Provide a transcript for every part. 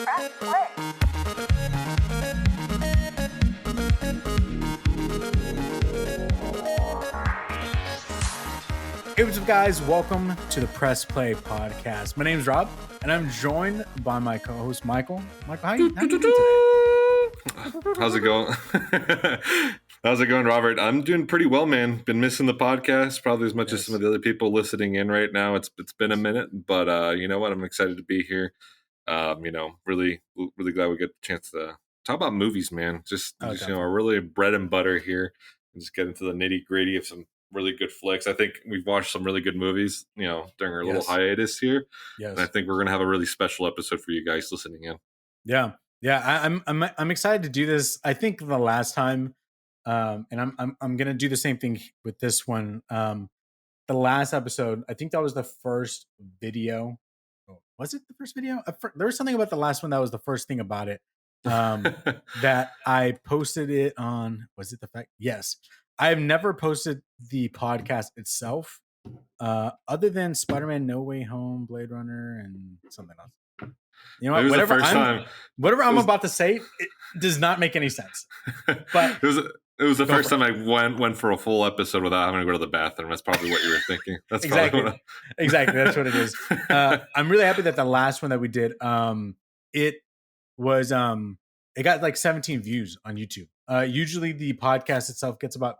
Press play. Hey, what's up, guys? Welcome to the Press Play podcast. My name is Rob, and I'm joined by my co-host, Michael. Michael, how you doing today? How's it going? How's it going, Robert? I'm doing pretty well, man. Been missing the podcast probably as much as some of the other people listening in right now. It's been a minute, but you know what? I'm excited to be here. Really glad we get the chance to talk about movies, man. Just our really bread and butter here, and just get into the nitty gritty of some really good flicks. I think we've watched some really good movies, during our little hiatus here. Yes. And I think we're gonna have a really special episode for you guys listening in. Yeah. I'm excited to do this. I think the last time, and I'm gonna do the same thing with this one. The last episode, I think that was the first video. Was it the first video? There was something about the last one that was the first thing about it. That I posted it on. Was it the fact? Yes. I've never posted the podcast itself, other than Spider-Man No Way Home, Blade Runner, and something else. You know what? Whatever I'm about to say, it does not make any sense. But it was the first time I went for a full episode without having to go to the bathroom. That's probably what you were thinking. That's exactly that's what it is. I'm really happy that the last one that we did, it got like 17 views on YouTube. Usually the podcast itself gets about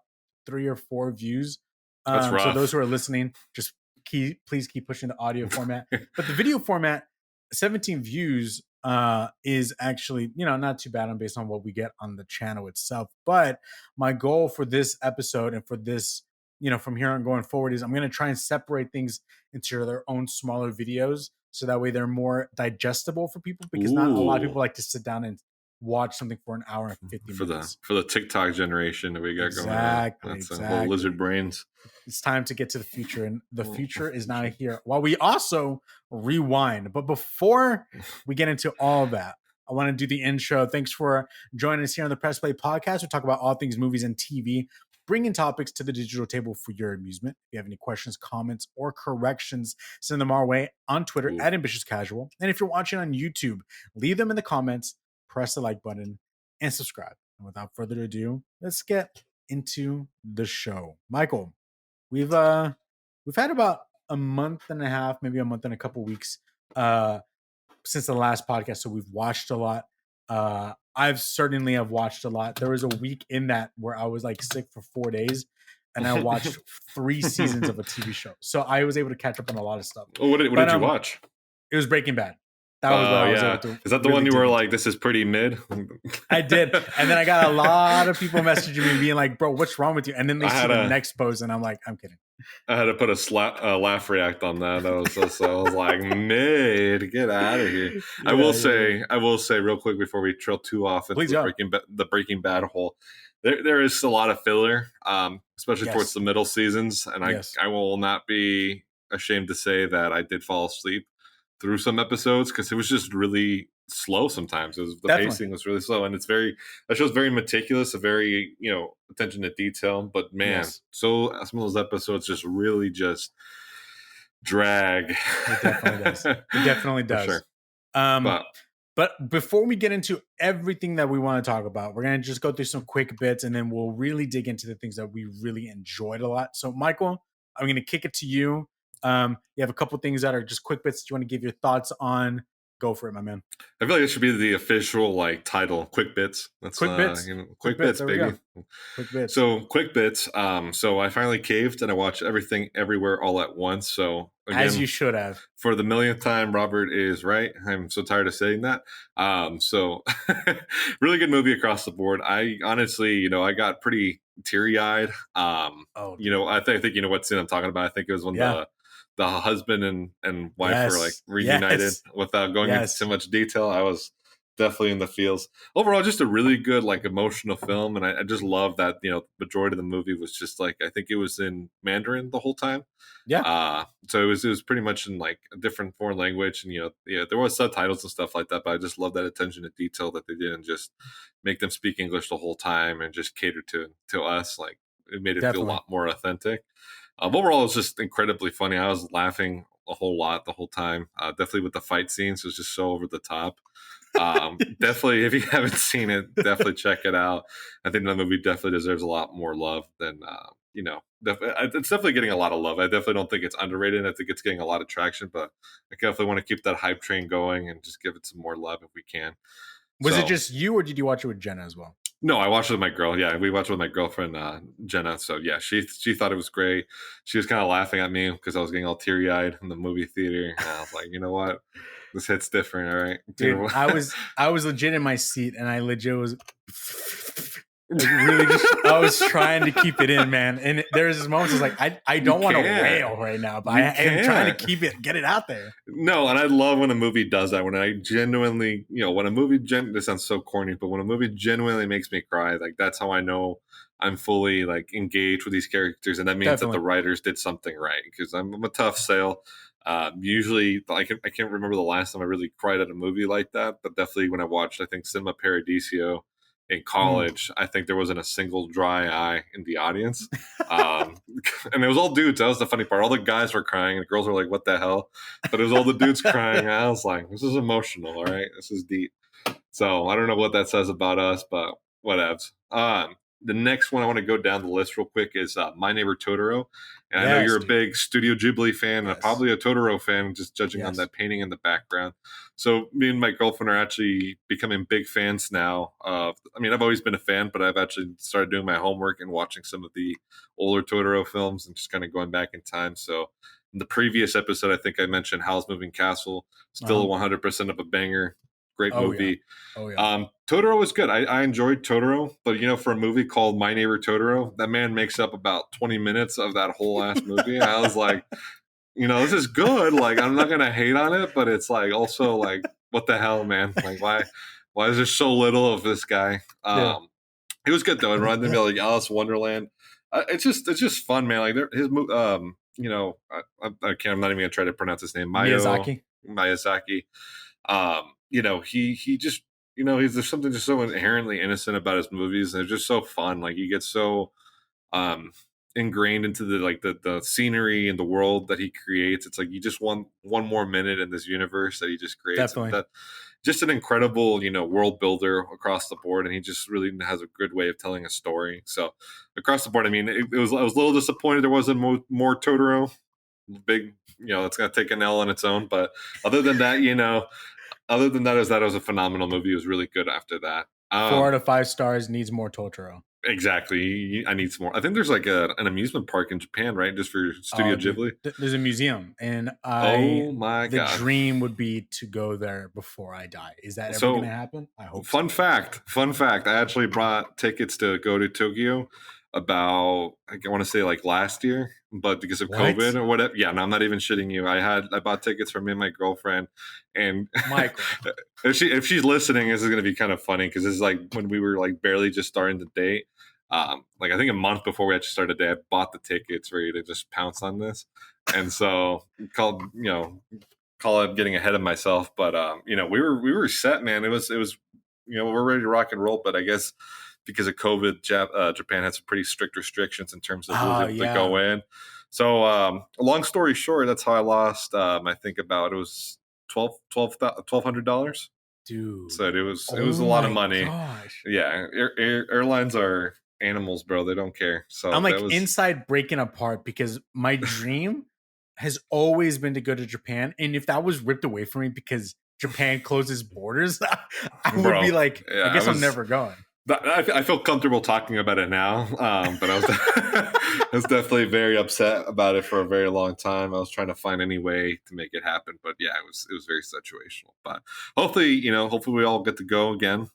3 or 4 views. That's rough. So those who are listening, just please keep pushing the audio format. But the video format, 17 views is actually, not too bad based on what we get on the channel itself. But my goal for this episode and for this, from here on going forward, is I'm going to try and separate things into their own smaller videos, so that way they're more digestible for people, because not a lot of people like to sit down and watch something for an hour and 50 minutes. For the TikTok generation that we got going on. Exactly. Lizard brains. It's time to get to the future, and the future is now here, while we also rewind. But before we get into all that, I want to do the intro. Thanks for joining us here on the Press Play podcast. We talk about all things movies and TV, bringing topics to the digital table for your amusement. If you have any questions, comments, or corrections, send them our way on Twitter at Ambitious Casual. And if you're watching on YouTube, leave them in the comments, press the like button, and subscribe. And without further ado, let's get into the show. Michael, we've had about a month and a half, maybe a month and a couple weeks since the last podcast, so we've watched a lot. I've certainly have watched a lot. There was a week in that where I was like sick for 4 days, and I watched 3 seasons of a TV show, so I was able to catch up on a lot of stuff. Oh, what did you watch? It was Breaking Bad. That was what I was able to. Is that the one you were like, this is pretty mid? I did. And then I got a lot of people messaging me being like, bro, what's wrong with you? And then they see the next post, and I'm like, I'm kidding. I had to put a laugh react on that. That was so I was like, mid, get out of here. I will say real quick before we trail too off into the Breaking Bad hole. There is a lot of filler, especially towards the middle seasons. And I will not be ashamed to say that I did fall asleep through some episodes, because it was just really slow sometimes. Pacing was really slow, and that show's very meticulous, a very attention to detail. But man, so some of those episodes just really just drag. It definitely does. It definitely does. For sure. But before we get into everything that we want to talk about, we're gonna just go through some quick bits, and then we'll really dig into the things that we really enjoyed a lot. So, Michael, I'm gonna kick it to you. You have a couple things that are just quick bits that you want to give your thoughts on. Go for it, my man. I feel like it should be the official title, Quick Bits. That's Quick Bits. Quick Bits, baby. Quick Bits. So Quick Bits. So I finally caved and I watched Everything Everywhere All at Once. So again, as you should have. For the millionth time, Robert is right. I'm so tired of saying that. So really good movie across the board. I honestly, I got pretty teary-eyed. I think you know what scene I'm talking about. I think it was when the husband and wife were reunited without going into too much detail. I was definitely in the feels. Overall, just a really good emotional film, and I just love that majority of the movie was just I think it was in Mandarin the whole time. So it was pretty much in a different foreign language, and there was subtitles and stuff like that. But I just love that attention to detail that they didn't just make them speak English the whole time and just cater to us. It made it feel a lot more authentic. Overall, it's just incredibly funny. I was laughing a whole lot the whole time. Definitely with the fight scenes, it was just so over the top. Definitely, if you haven't seen it, definitely check it out. I think the movie definitely deserves a lot more love than it's definitely getting a lot of love. I definitely don't think it's underrated. I think it's getting a lot of traction, but I definitely want to keep that hype train going and just give it some more love if we can. Was it just you, or did you watch it with Jenna as well? No, I watched it with my girl. Yeah, we watched it with my girlfriend Jenna. So yeah, she thought it was great. She was kind of laughing at me because I was getting all teary eyed in the movie theater. And I was like, you know what, this hits different, all right, dude. I was legit in my seat, and I legit was like really just. I was trying to keep it in, man. And there's this moment, it's like I don't want to wail right now, but I am trying to get it out there. No, and I love when a movie does that. When I genuinely, when a movie this sounds so corny, but when a movie genuinely makes me cry, like that's how I know I'm fully like engaged with these characters, and that means that the writers did something right. Because I'm a tough sale. Usually, I can't remember the last time I really cried at a movie like that, but definitely when I watched, I think Cinema Paradiso in college, I think there wasn't a single dry eye in the audience. And it was all dudes. That was the funny part. All the guys were crying and the girls were like, what the hell? But it was all the dudes crying. I was like, this is emotional, all right? This is deep. So I don't know what that says about us, but whatevs. The next one I want to go down the list real quick is My Neighbor Totoro. And I know you're a big Studio Ghibli fan and probably a Totoro fan, just judging on that painting in the background. So me and my girlfriend are actually becoming big fans now. I've always been a fan, but I've actually started doing my homework and watching some of the older Totoro films and just kind of going back in time. So in the previous episode, I think I mentioned Howl's Moving Castle. Still 100% of a banger. Great movie. Oh, yeah. Totoro was good. I enjoyed Totoro, but for a movie called My Neighbor Totoro, that man makes up about 20 minutes of that whole ass movie. I was like, this is good. Like, I'm not gonna hate on it, but it's like also like, what the hell, man? Like, why is there so little of this guy? It was good though. It reminded me of like Alice in Wonderland. It's just fun, man. Like his I can't. I'm not even gonna try to pronounce his name. Miyazaki. He just, there's something just so inherently innocent about his movies. And they're just so fun. Like you get so ingrained into the scenery and the world that he creates. It's like you just want one more minute in this universe that he just creates. Just an incredible, world builder across the board. And he just really has a good way of telling a story. So across the board, I was a little disappointed there wasn't more Totoro. Big, it's going to take an L on its own. But other than that, that was a phenomenal movie. It was really good after that. 4 out of 5 stars. Needs more Totoro. Exactly. I need some more. I think there's like an amusement park in Japan, right? Just for Studio Ghibli. There's a museum, and the dream would be to go there before I die. Is that ever going to happen? I hope. Fun fact. I actually brought tickets to go to Tokyo about, I want to say like last year, but because of COVID or whatever. Yeah, no, I'm not even shitting you. I bought tickets for me and my girlfriend, and Michael. if she's listening, this is going to be kind of funny because this is like when we were like barely just starting to date. Like I think a month before we actually started the day, I bought the tickets ready to just pounce on this, and so call it getting ahead of myself. But we were set, man. It was we're ready to rock and roll. But I guess because of COVID, Japan had some pretty strict restrictions in terms of who to go in. So long story short, that's how I lost. I think about it was $1,200. Dude, so it was a lot of money. Gosh. Yeah, airlines are animals, bro. They don't care. So I'm like inside breaking apart because my dream has always been to go to Japan, and if that was ripped away from me because Japan closes borders, I would be like, I guess I'm never going. I feel comfortable talking about it now, but I was definitely very upset about it for a very long time. I was trying to find any way to make it happen, but yeah, it was very situational. But hopefully we all get to go again.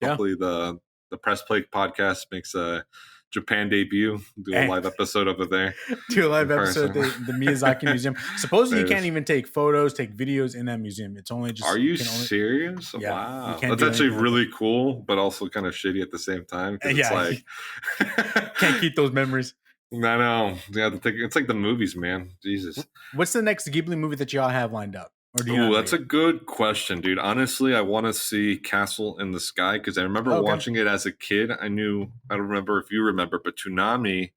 Hopefully the Press Play podcast makes a Japan debut. Do a live episode over there. Do a live episode at the Miyazaki Museum. Supposedly you can't even take photos, take videos in that museum. It's only just. Are you serious? Yeah, wow, that's actually really cool, but also kind of shitty at the same time. It's like can't keep those memories. I know. Yeah, it's like the movies, man. Jesus. What's the next Ghibli movie that y'all have lined up? Oh, that's a good question, dude. Honestly, I want to see Castle in the Sky because I remember watching it as a kid. I don't remember if you remember, but Toonami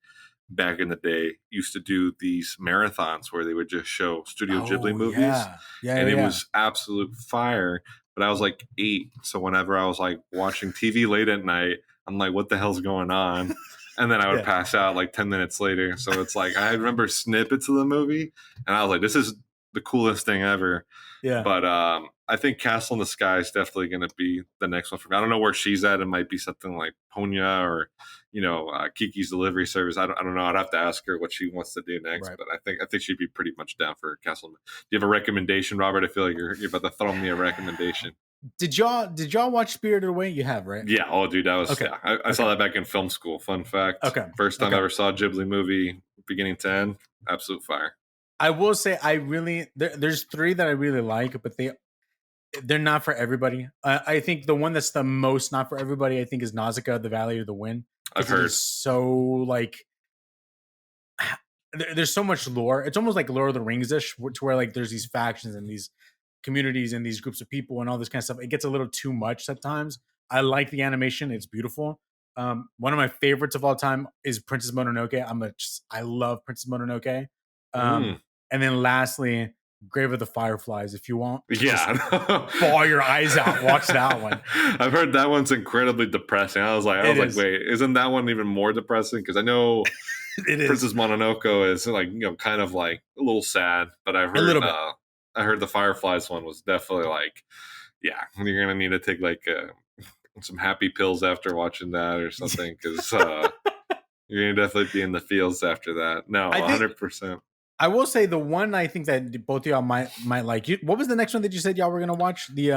back in the day used to do these marathons where they would just show Studio Ghibli Oh movies, yeah, and it yeah. was absolute fire. But I was like 8, so whenever I was like watching TV late at night, I'm like, what the hell's going on? And then I would Yeah. pass out like 10 minutes later. So it's like I remember snippets of the movie, and I was like, this is the coolest thing ever. Yeah. But I think Castle in the Sky is definitely going to be the next one for me. I don't know where she's at. It might be something like Ponya or, Kiki's Delivery Service. I don't know. I'd have to ask her what she wants to do next. Right. But I think she'd be pretty much down for Castle. Do you have a recommendation, Robert? I feel like you're about to throw me a recommendation. Did y'all watch Spirited Away? You have, right? Yeah. Oh, dude, that was Okay. yeah. I saw that back in film school. Fun fact. Okay. First time I ever saw a Ghibli movie, beginning to end. Absolute fire. I will say there's 3 that I really like, but they're not for everybody. I think the one that's the most not for everybody, I think, is Nausicaa, the Valley of the Wind. I've heard. It's so like there's so much lore. It's almost like Lord of the Rings-ish, to where like there's these factions and these communities and these groups of people and all this kind of stuff. It gets a little too much at times. I like the animation; it's beautiful. One of my favorites of all time is Princess Mononoke. I love Princess Mononoke. And then lastly, Grave of the Fireflies. If you want, bawl your eyes out. Watch that one. I've heard that one's incredibly depressing. I was like, wait, isn't that one even more depressing? Because I know Princess Mononoke is like, kind of like a little sad, but I heard the Fireflies one was definitely like, yeah, you're gonna need to take like some happy pills after watching that or something, because you're gonna definitely be in the fields after that. No, 100%. I will say the one I think that both of y'all might like. What was the next one that you said y'all were gonna watch? The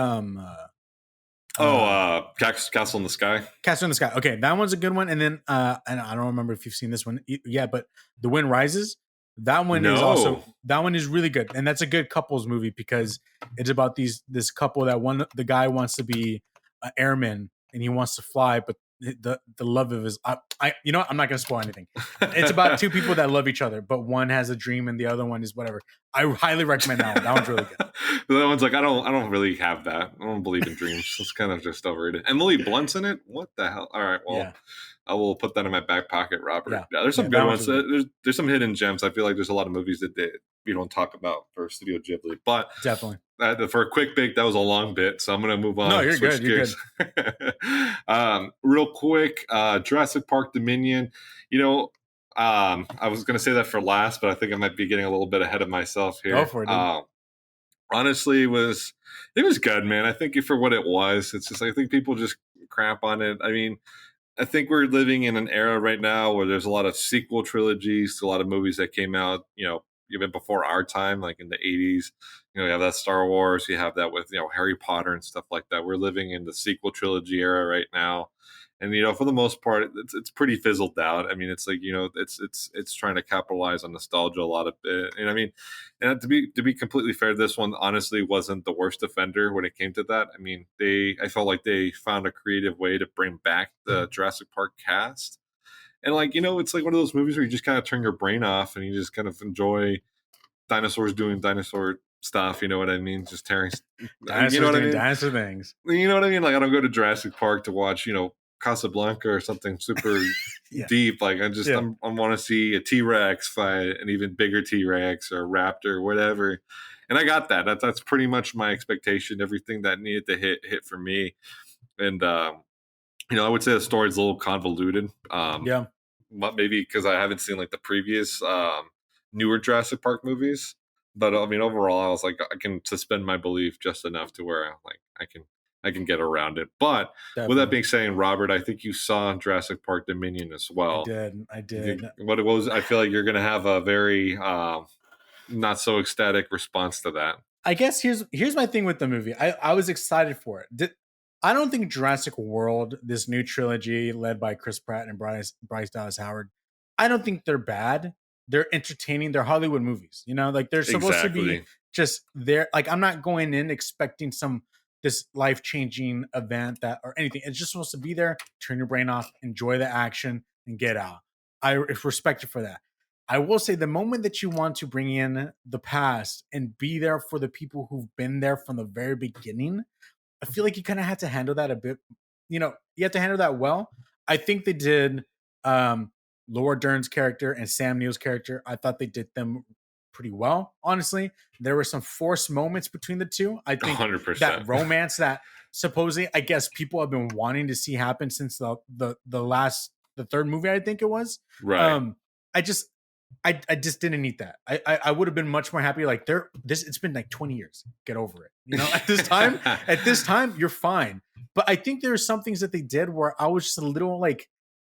Castle in the Sky. Castle in the Sky. Okay, that one's a good one. And then and I don't remember if you've seen this one yet, but The Wind Rises. That one is really good, and that's a good couples movie because it's about this couple that the guy wants to be an airman and he wants to fly, but the love of his I'm not gonna spoil anything. It's about 2 people that love each other, but one has a dream and the other one is whatever. I highly recommend that one. That one's really good. That one's like I don't really have that. I don't believe in dreams. It's kind of just overrated. Emily Blunt's in it. What the hell? All right, well. Yeah. I will put that in my back pocket, Robert. Yeah, there's some good ones. Really there's some hidden gems. I feel like there's a lot of movies that we don't talk about for Studio Ghibli, but definitely for a quick bit, that was a long bit, so I'm gonna move on. No, you're good. You're good. Real quick, Jurassic Park Dominion. I was gonna say that for last, but I think I might be getting a little bit ahead of myself here. Go for it. Honestly, it was good, man. I think for what it was, it's just I think people just crap on it. I mean, I think we're living in an era right now where there's a lot of sequel trilogies to a lot of movies that came out, even before our time, like in the 80s. You have that Star Wars, you have that with, Harry Potter and stuff like that. We're living in the sequel trilogy era right now. And, for the most part, it's pretty fizzled out. I mean, it's like, it's trying to capitalize on nostalgia a lot of it. And I mean, and to be completely fair, this one honestly wasn't the worst offender when it came to that. I mean, I felt like they found a creative way to bring back the Jurassic Park cast. And like, it's like one of those movies where you just kind of turn your brain off and you just kind of enjoy dinosaurs doing dinosaur stuff. You know what I mean? Just tearing dinosaurs doing dinosaur things. You know what I mean? Like I don't go to Jurassic Park to watch, Casablanca or something super deep. Like I want to see a T-Rex fight, an even bigger T-Rex or Raptor, whatever. And I got that. That's pretty much my expectation. Everything that needed to hit for me. And I would say the story's a little convoluted. Maybe because I haven't seen like the previous newer Jurassic Park movies. But I mean, overall, I was like, I can suspend my belief just enough to where like I can get around it. But with that being said, Robert, I think you saw Jurassic Park Dominion as well. I did. What it was, I feel like you're going to have a very not so ecstatic response to that. I guess here's my thing with the movie. I was excited for it. I don't think Jurassic World, this new trilogy led by Chris Pratt and Bryce Dallas Howard, I don't think they're bad. They're entertaining. They're Hollywood movies. Like they're supposed to be just there. Like I'm not going in expecting this life-changing event or anything. It's just supposed to be there, turn your brain off, enjoy the action, and get out. I respect it for that. I will say the moment that you want to bring in the past and be there for the people who've been there from the very beginning, I feel like you kind of had to handle that a bit. You have to handle that well. I think they did Laura Dern's character and Sam Neill's character, I thought they did them pretty well. Honestly, there were some forced moments between the two. I think 100%. that romance that supposedly, I guess, people have been wanting to see happen since the third movie, I think it was. Right. I just didn't need that. I would have been much more happy. Like it's been like 20 years. Get over it. You know, at this time, you're fine. But I think there are some things that they did where I was just a little like,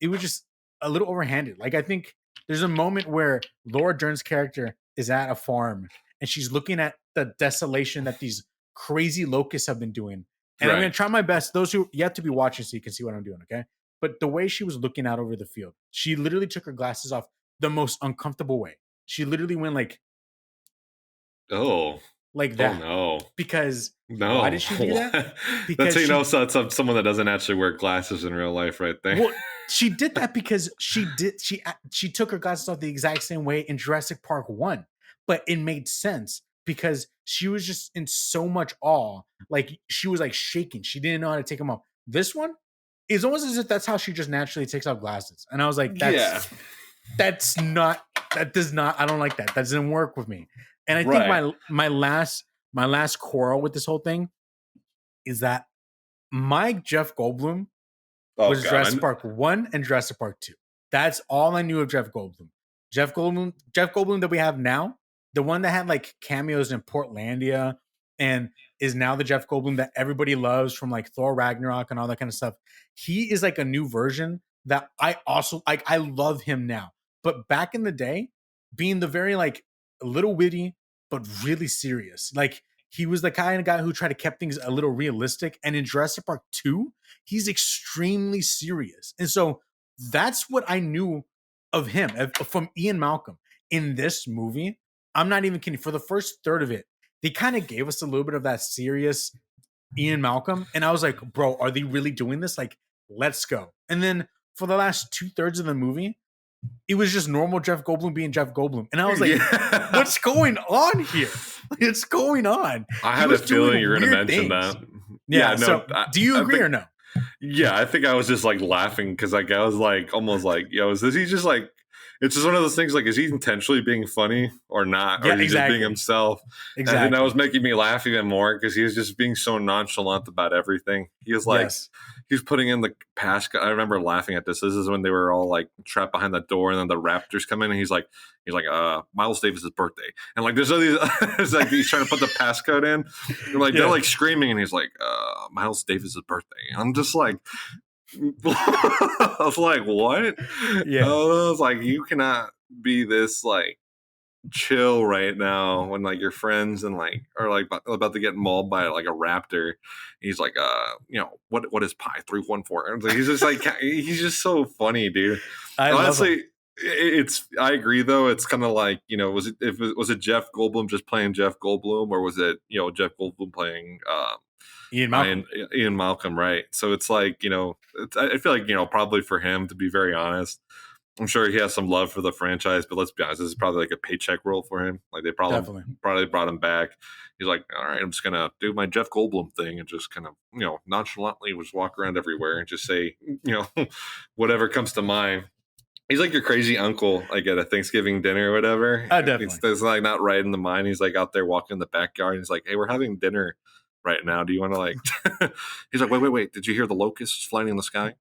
it was just a little overhanded. Like I think there's a moment where Laura Dern's character is at a farm and she's looking at the desolation that these crazy locusts have been doing. And I'm going to try my best. Those who you have to be watching so you can see what I'm doing. Okay. But the way she was looking out over the field, she literally took her glasses off the most uncomfortable way. She literally went like that. Oh no. Because why did she do that? Because that's how you know it's someone that doesn't actually wear glasses in real life right there. Well, she did that because she took her glasses off the exact same way in Jurassic Park 1. But it made sense because she was just in so much awe. Like she was like shaking. She didn't know how to take them off. This one is almost as if that's how she just naturally takes off glasses. And I was like, I don't like that. That doesn't work with me. And I think my last quarrel with this whole thing is that my Jeff Goldblum was Jurassic Park 1 and Jurassic Park 2. That's all I knew of Jeff Goldblum. Jeff Goldblum that we have now, the one that had like cameos in Portlandia and is now the Jeff Goldblum that everybody loves from like Thor Ragnarok and all that kind of stuff. He is like a new version that I also like. I love him now. But back in the day, being the very like a little witty, but really serious. Like he was the kind of guy who tried to keep things a little realistic. And in Jurassic Park 2, he's extremely serious. And so that's what I knew of him from Ian Malcolm. In this movie, I'm not even kidding. For the first third of it, they kind of gave us a little bit of that serious Ian Malcolm. And I was like, bro, are they really doing this? Like, let's go. And then for the last 2/3 of the movie, it was just normal Jeff Goldblum being Jeff Goldblum. And I was like, what's going on here? What's going on? I had a feeling you were going to mention that. Yeah. No, so do you agree or no? Yeah, I think I was just like laughing because like I was like almost like, yo, is he just like, it's just one of those things like, is he intentionally being funny or not? Or is he just being himself? Exactly. And that was making me laugh even more because he was just being so nonchalant about everything. He was like, he was putting in the passcode. I remember laughing at this. This is when they were all like trapped behind the door and then the Raptors come in and he's like, Miles Davis's birthday. And like, there's all these, it's like he's trying to put the passcode in. And like, they're like screaming and he's like, Miles Davis's birthday. And I'm just like, I was like, what? Yeah. I was like, you cannot be this like chill right now when like your friends and like are like about to get mauled by like a raptor. He's like, what is pi 314? Like, he's just like, he's just so funny, dude. Honestly, I agree though. It's kind of like, was it Jeff Goldblum just playing Jeff Goldblum, or was it Jeff Goldblum playing Ian Malcolm, right? So it's like, I feel like, probably for him, to be very honest, I'm sure he has some love for the franchise, but let's be honest, this is probably like a paycheck role for him. Like they probably brought him back. He's like, all right, I'm just gonna do my Jeff Goldblum thing and just kind of, nonchalantly just walk around everywhere and just say, whatever comes to mind. He's like your crazy uncle, like at a Thanksgiving dinner or whatever. Oh, definitely. It's like not right in the mind. He's like out there walking in the backyard. And he's like, hey, we're having dinner right now. Do you want to like? He's like, wait. Did you hear the locusts flying in the sky?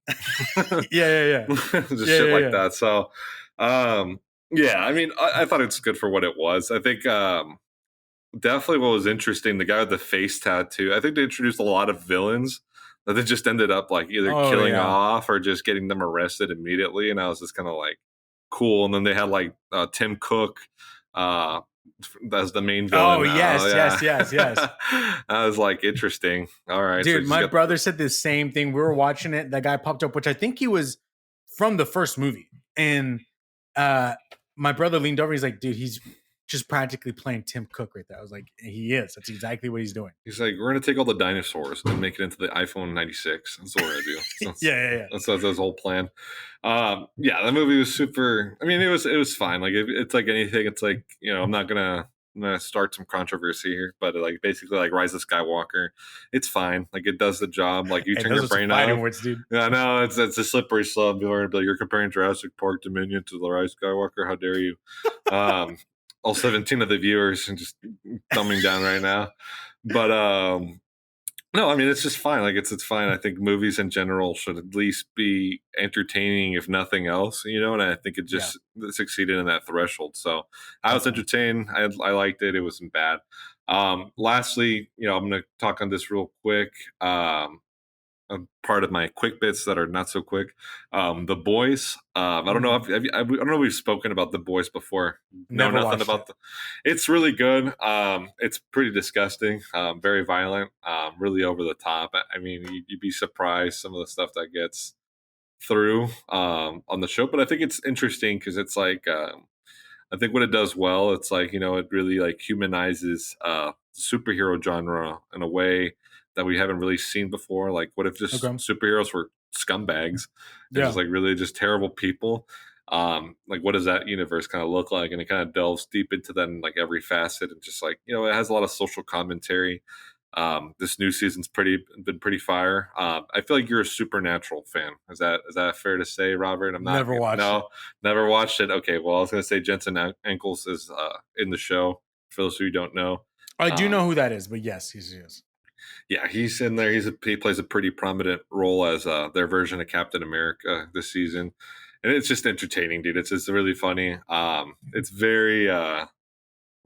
yeah. Just shit like that. So, yeah. I mean, I thought it's good for what it was. I think definitely what was interesting, the guy with the face tattoo. I think they introduced a lot of villains that they just ended up like either killing off or just getting them arrested immediately. And I was just kind of like, cool. And then they had like Tim Cook. That's the main villain. Oh, yes. I was like, interesting. All right. Dude, my brother said the same thing. We were watching it. That guy popped up, which I think he was from the first movie. And my brother leaned over. He's like, dude, he's just practically playing Tim Cook right there. I was like, he is. That's exactly what he's doing. He's like, we're going to take all the dinosaurs and make it into the iPhone 96. That's what we're going to do. Yeah. That's his whole plan. The movie was super. I mean, it was fine. Like, it's like anything. It's like, I'm not going to gonna start some controversy here, but like basically like Rise of Skywalker, it's fine. Like it does the job. Like you Hey, turn those your are some brain fighting off. words, dude. Yeah, no, it's a slippery slope. People are gonna be like, you're comparing Jurassic Park Dominion to the Rise of Skywalker. How dare you? Um, all 17 of the viewers and just dumbing down right now. But no, I mean it's just fine. Like it's fine. I think movies in general should at least be entertaining, if nothing else. And I think it Yeah, just succeeded in that threshold. So I was definitely. entertained. I liked it. It wasn't bad. Lastly, I'm going to talk on this real quick. A part of my quick bits that are not so quick. The Boys. I don't know Mm, if I don't know if we've spoken about The Boys before. Know never nothing watched about it. the. It's really good. It's pretty disgusting. Very violent. Really over the top. I mean, you'd be surprised some of the stuff that gets through on the show. But I think it's interesting because it's like I think what it does well, it's like, it really like humanizes superhero genre in a way that we haven't really seen before. Like, what if just Okay. superheroes were scumbags and just Yeah. like really just terrible people? Like, what does that universe kind of look like? And it kind of delves deep into that in like every facet, and just like, it has a lot of social commentary. This new season's been pretty fire. I feel like you're a Supernatural fan. Is that fair to say, Robert? I'm not. Never watched it. No, never watched it. Okay, well, I was gonna say Jensen Ankles is in the show. For those who don't know, I do um, know who that is, but yes, he is. yeah, he's in there. He plays a pretty prominent role as their version of Captain America this season, and it's just entertaining, dude. It's really funny. It's very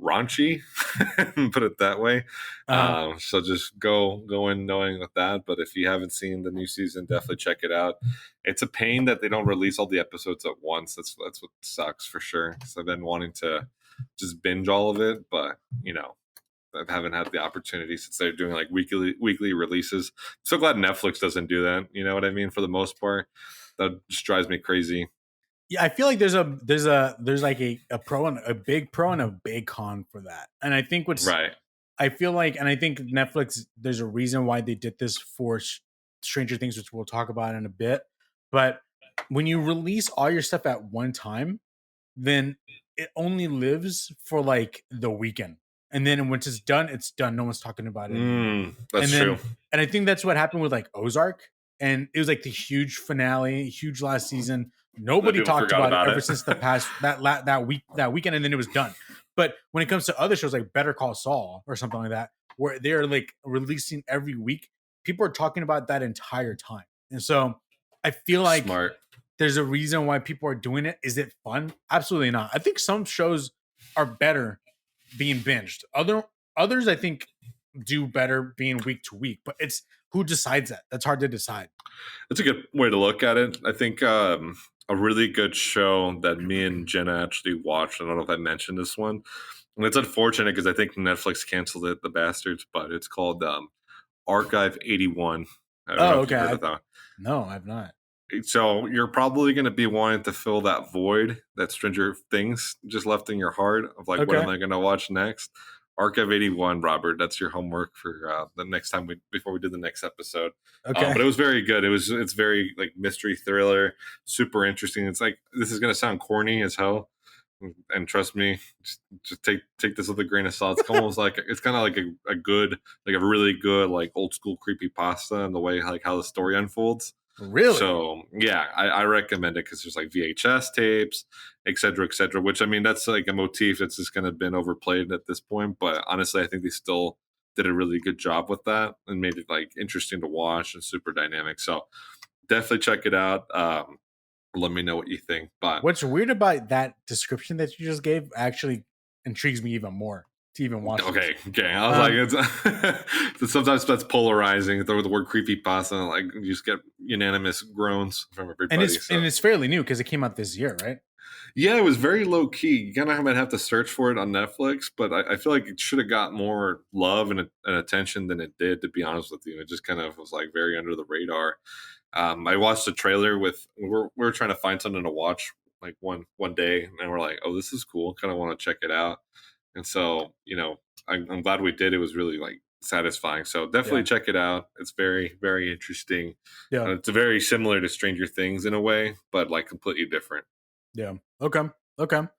raunchy, put it that way. Uh-huh. So just go in knowing with that. But if you haven't seen the new season, definitely check it out. It's a pain that they don't release all the episodes at once. That's what sucks for sure. Because I've been wanting to just binge all of it, but I haven't had the opportunity since they're doing like weekly releases. I'm so glad Netflix doesn't do that. You know what I mean? For the most part, that just drives me crazy. Yeah, I feel like there's like a pro and a big pro and a big con for that. And I think Right. I feel like, and I think Netflix, there's a reason why they did this for Stranger Things, which we'll talk about in a bit. But when you release all your stuff at one time, then it only lives for like the weekend. And then once it's done, it's done. No one's talking about it anymore. That's And true. then, and I think that's what happened with like Ozark. And it was like the huge finale, huge last season. That Nobody people talked forgot about it about ever it. since the past that weekend, and then it was done. But when it comes to other shows like Better Call Saul or something like that, where they're like releasing every week, people are talking about that entire time. And so I feel like Smart. there's a reason why people are doing it. Is it fun? Absolutely not. I think some shows are better being binged. Others I think do better being week to week, but it's who decides that. That's hard to decide. That's a good way to look at it. I think a really good show that me and Jenna actually watched. I don't know if I mentioned this one. And it's unfortunate because I think Netflix canceled it, the bastards. But it's called Archive 81. I don't know Oh, if you've okay. heard of that. No, I've not. So you're probably going to be wanting to fill that void that Stranger Things just left in your heart of like, what am Okay. I going to watch next? Archive 81, Robert. That's your homework for the next time before we do the next episode. Okay. But it was very good. It's very like mystery thriller, super interesting. It's like this is going to sound corny as hell, and trust me, just take this with a grain of salt. It's almost like it's kind of like a good, like a really good like old school creepy pasta and the way like how the story unfolds. Really? So yeah, I recommend it because there's like VHS tapes, et cetera, et cetera. Which I mean, that's like a motif that's just kind of been overplayed at this point. But honestly, I think they still did a really good job with that and made it like interesting to watch and super dynamic. So definitely check it out. Let me know what you think. But What's weird about that description that you just gave actually intrigues me even more to even watch this. okay. I was Um, like, it's sometimes that's polarizing. Throw the word creepy pasta, like you just get unanimous groans from and everybody. it's So and it's fairly new because it came out this year, right? yeah, it was very low key. You kind of might have to search for it on Netflix, but I feel like it should have got more love and attention than it did. To be honest with you, it just kind of was like very under the radar. I watched the trailer we were trying to find something to watch like one day, and we're like, oh, this is cool. Kind of want to check it out. And so I'm glad we did. It was really like satisfying. So definitely Yeah. check it out. It's very very interesting. Yeah. It's very similar to Stranger Things in a way, but like completely different. Yeah. Okay. Okay.